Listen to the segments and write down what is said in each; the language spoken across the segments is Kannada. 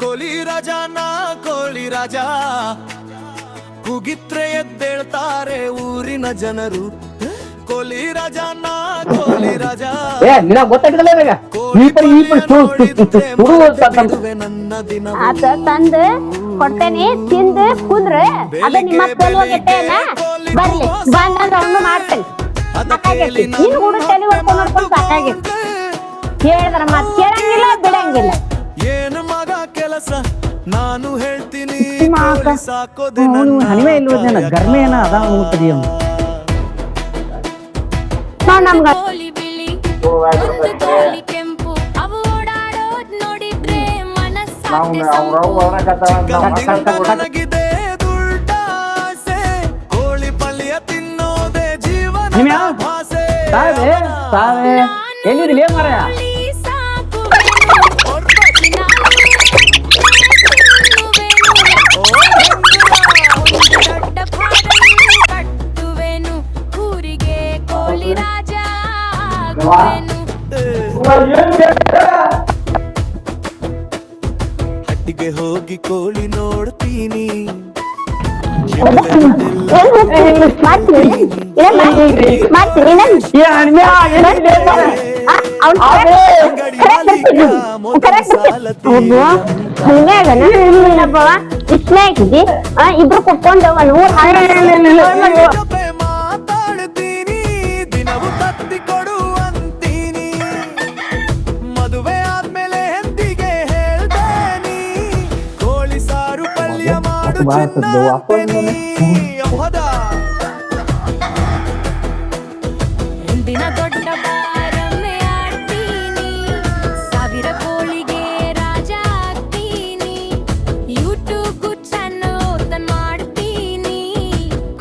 ಕೋಳಿ ರಾಜ ನಾ ಕೋಳಿ ರಾಜ ಕೂಗಿತ್ರೆ ಎದ್ದೇಳ್ತಾರೆ ಊರಿನ ಜನರು. ಕೋಳಿ ರಾಜ ನಾ ಕೋಳಿ ರಾಜ ನನ್ನ ದಿನ ತಂದ ಕೊಟ್ಟೆನಿ ತಿಂದು ಕುಂದ್ರ ಅದ ನಿಮ್ಮ ಬರ್ಲಿ ಬಂದ ಮಾಡ್ತೇನೆ. ನೀನು ಕೂಡ ತಲೆ ಹೊಡ್ಕೊಂಡು ಸಾಕಾಗಿತ್ತು. ಹೇಳಿದ್ರ ಮತ್ ಕೇಳಂಗಿಲ್ಲ ಬಿಡಂಗಿಲ್ಲ. ಏನು ಮಗ ಕೆಲಸ ನಾನು ಹೇಳ್ತೀನಿ ಸಾಕೋದೆ ಹನಿವೆ ಇಲ್ವದೇನ ಗರ್ಮೆ ಏನ ಅದ ಕೆಂಪು ಅವು ಓಡಾಡೋದ್ ನೋಡಿದ್ರೆ ನನಗಿದೆ ದುಡ್ಡಾಸೆ ಕೋಳಿ ಪಲ್ಯ ತಿನ್ನೋದೇ ಜೀವನ ಭಾಸೆ. ಎಲ್ಲಿದ್ರಿ ಮಾರಾಯ ಕಟ್ಟುವೆನು ಊರಿಗೆ ಕೋಳಿ ರಾಜ ಹಟ್ಟಿಗೆ ಹೋಗಿ ಕೋಳಿ ನೋಡ್ತೀನಿ. ಇಬ್ರು ಕುತ್ಕೊಂಡು ಮಾತಾಡ್ತೀನಿ ದಿನವು ತತ್ತಿ ಕೊಡು ಅಂತೀನಿ. ಮದುವೆ ಆದ್ಮೇಲೆ ಹೆಂದಿಗೆ ಹೇಳ್ತೇನಿ ಕೋಳಿ ಸಾರು ಪಲ್ಯ ಮಾಡು ದಿನ ದೊಡ್ಡ ಬಾರಮ್ಮೆ ಆಡ್ತೀನಿ. ಸಾವಿರ ಕೋಳಿಗೆ ರಾಜ ಆಗ್ತೀನಿ. ಯೂಟ್ಯೂಬ್ ಚಾನಲ್ ಓಪನ್ ಮಾಡ್ತೀನಿ.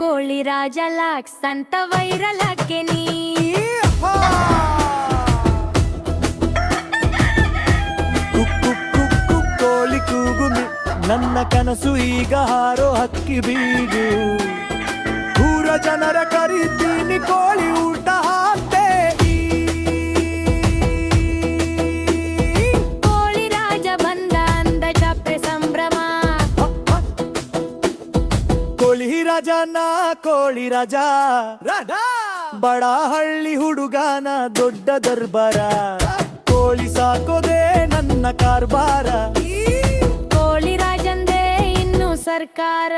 ಕೋಳಿ ರಾಜ ಲಾಕ್ಸ್ ಅಂತ ವೈರಲ್ ಹಾಕೇನಿ. ಕೋಳಿ ಕೂಗುಮಿ ನನ್ನ ಕನಸು ಈಗ ಹಾರೋ ಹಕ್ಕಿ ಬೀಗು. ಊರ ಜನರ ಕರೀತೀನಿ ಕೋಳಿ ಊಟ ಹಾಕ್ತೆ. ಕೋಳಿ ರಾಜ ಬಂದ ಅಂದ ಚಪ್ಪೆ ಸಂಭ್ರಮ. ಕೋಳಿ ರಾಜ ನಾ ಕೋಳಿ ರಾಜ ಬಡ ಹಳ್ಳಿ ಹುಡುಗನ ದೊಡ್ಡ ದರ್ಬಾರ. ಕೋಳಿ ಸಾಕೋದೆ ನನ್ನ ಕಾರ್ಬಾರ. ಕೋಳಿ ರಾಜಂದೇ ಇನ್ನು ಸರ್ಕಾರ.